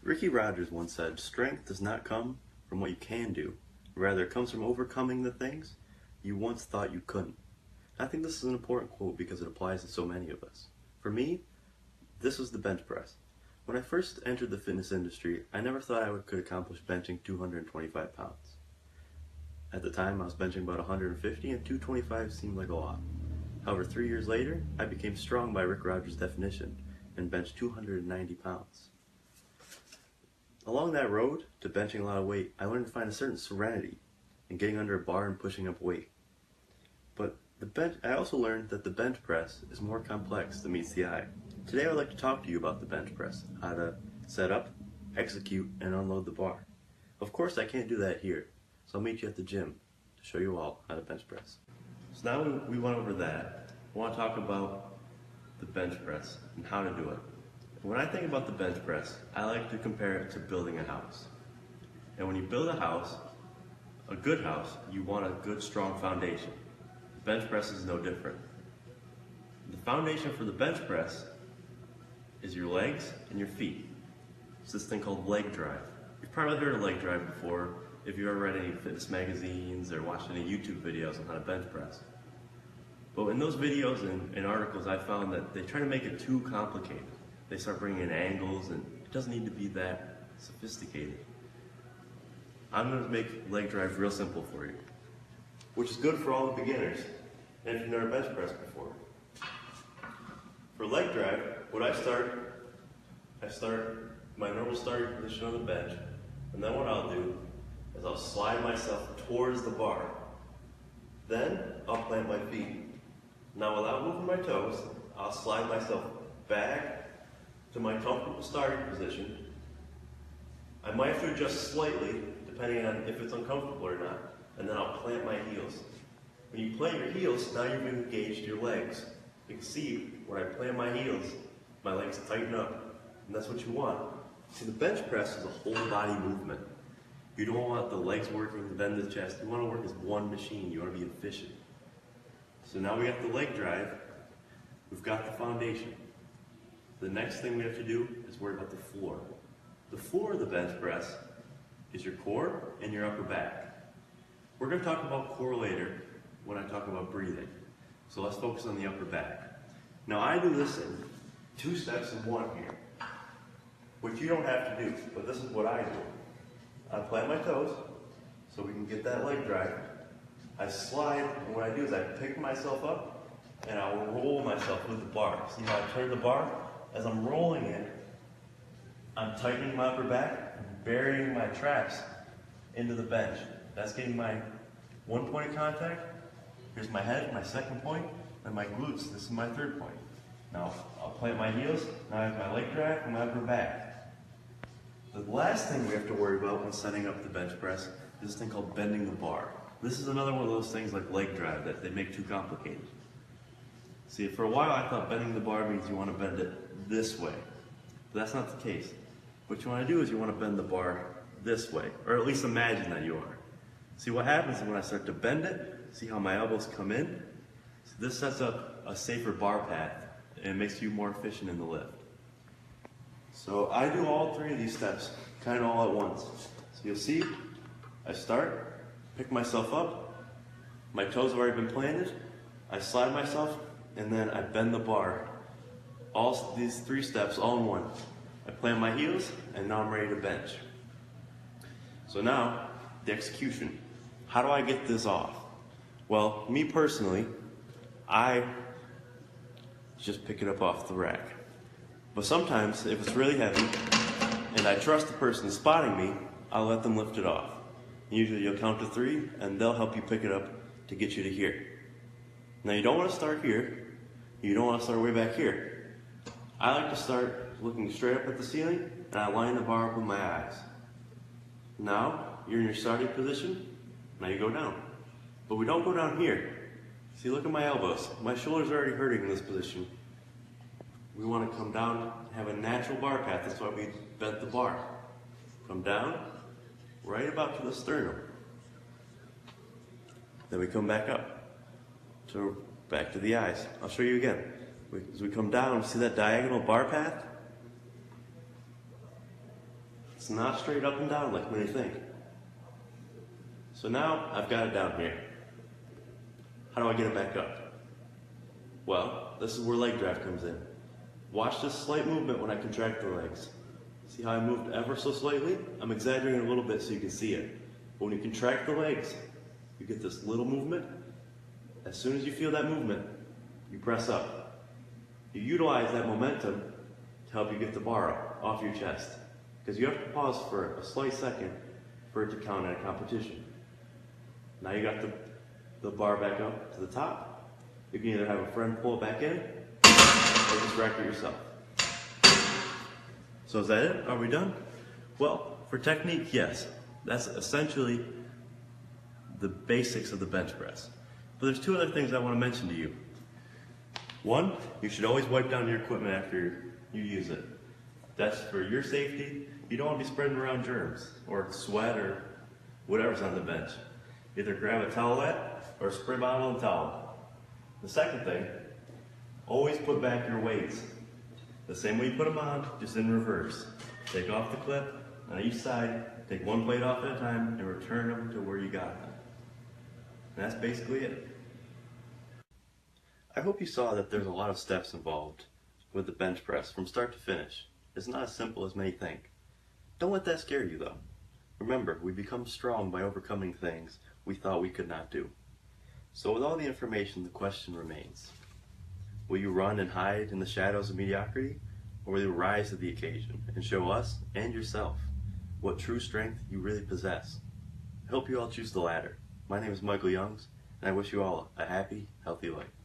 Ricky Rogers once said, "Strength does not come from what you can do. Rather, it comes from overcoming the things you once thought you couldn't." I think this is an important quote because it applies to so many of us. For me, this was the bench press. When I first entered the fitness industry, I never thought I could accomplish benching 225 pounds. At the time, I was benching about 150, and 225 seemed like a lot. However, 3 years later, I became strong by Rick Rogers' definition and benched 290 pounds. Along that road to benching a lot of weight, I learned to find a certain serenity in getting under a bar and pushing up weight. But I also learned that the bench press is more complex than meets the eye. Today I would like to talk to you about the bench press, how to set up, execute, and unload the bar. Of course I can't do that here, so I'll meet you at the gym to show you all how to bench press. So now we went over that, I want to talk about the bench press and how to do it. When I think about the bench press, I like to compare it to building a house. And when you build a house, a good house, you want a good strong foundation. The bench press is no different. The foundation for the bench press is your legs and your feet. It's this thing called leg drive. You've probably heard of leg drive before if you've ever read any fitness magazines or watched any YouTube videos on how to bench press. But in those videos and articles, I found that they try to make it too complicated. They start bringing in angles, and it doesn't need to be that sophisticated. I'm going to make leg drive real simple for you, which is good for all the beginners and if you've never bench pressed before. For leg drive, I start my normal starting position on the bench, and then what I'll do is I'll slide myself towards the bar. Then I'll plant my feet. Now without moving my toes, I'll slide myself back to my comfortable starting position. I might have to adjust slightly depending on if it's uncomfortable or not, and then I'll plant my heels. When you plant your heels, now you've engaged your legs. You can see when I plant my heels, my legs tighten up, and that's what you want. See, the bench press is a whole body movement. You don't want the legs working, then the chest. You want to work as one machine. You want to be efficient. So now we got the leg drive. We've got the foundation. The next thing we have to do is worry about the floor. The floor of the bench press is your core and your upper back. We're going to talk about core later when I talk about breathing. So let's focus on the upper back. Now I do this in 2 steps in one here, which you don't have to do, but this is what I do. I plant my toes so we can get that leg drive. I slide, and what I do is I pick myself up and I'll roll myself with the bar. See how I turn the bar? As I'm rolling it, I'm tightening my upper back and burying my traps into the bench. That's getting my 1 point of contact. Here's my head, my 2nd point, and my glutes. This is my 3rd point. Now, I'll plant my heels. Now I have my leg drive and my upper back. The last thing we have to worry about when setting up the bench press is this thing called bending the bar. This is another one of those things like leg drive that they make too complicated. See, for a while I thought bending the bar means you want to bend it this way. But that's not the case. What you want to do is you want to bend the bar this way, or at least imagine that you are. See, what happens is when I start to bend it, see how my elbows come in? So this sets up a safer bar path, and it makes you more efficient in the lift. So I do all 3 of these steps kind of all at once. So you'll see, I start, pick myself up, my toes have already been planted, I slide myself, and then I bend the bar. All these 3 steps all in one. I plant my heels, and now I'm ready to bench. So now, the execution. How do I get this off? Well, me personally, I just pick it up off the rack. But sometimes, if it's really heavy, and I trust the person spotting me, I'll let them lift it off. Usually you'll count to 3, and they'll help you pick it up to get you to here. Now you don't want to start here, you don't want to start way back here. I like to start looking straight up at the ceiling, and I line the bar up with my eyes. Now, you're in your starting position, now you go down. But we don't go down here. See, look at my elbows. My shoulders are already hurting in this position. We want to come down and have a natural bar path. That's why we bent the bar. Come down, right about to the sternum. Then we come back up. So back to the eyes. I'll show you again. As we come down, see that diagonal bar path? It's not straight up and down like many think. So now I've got it down here. How do I get it back up? Well, this is where leg draft comes in. Watch this slight movement when I contract the legs. See how I moved ever so slightly? I'm exaggerating a little bit so you can see it. But when you contract the legs, you get this little movement. As soon as you feel that movement, you press up. You utilize that momentum to help you get the bar up off your chest. Because you have to pause for a slight second for it to count in a competition. Now you got the bar back up to the top. You can either have a friend pull it back in, or just rack it yourself. So is that it? Are we done? Well, for technique, yes. That's essentially the basics of the bench press. But there's two other things I want to mention to you. One, you should always wipe down your equipment after you use it. That's for your safety. You don't want to be spreading around germs or sweat or whatever's on the bench. Either grab a towelette or a spray bottle and towel. The second thing, always put back your weights. The same way you put them on, just in reverse. Take off the clip on each side, take one plate off at a time, and return them to where you got them. And that's basically it. I hope you saw that there's a lot of steps involved with the bench press from start to finish. It's not as simple as many think. Don't let that scare you though. Remember, we become strong by overcoming things we thought we could not do. So with all the information, the question remains. Will you run and hide in the shadows of mediocrity? Or will you rise to the occasion and show us and yourself what true strength you really possess? I hope you all choose the latter. My name is Michael Youngs, and I wish you all a happy, healthy life.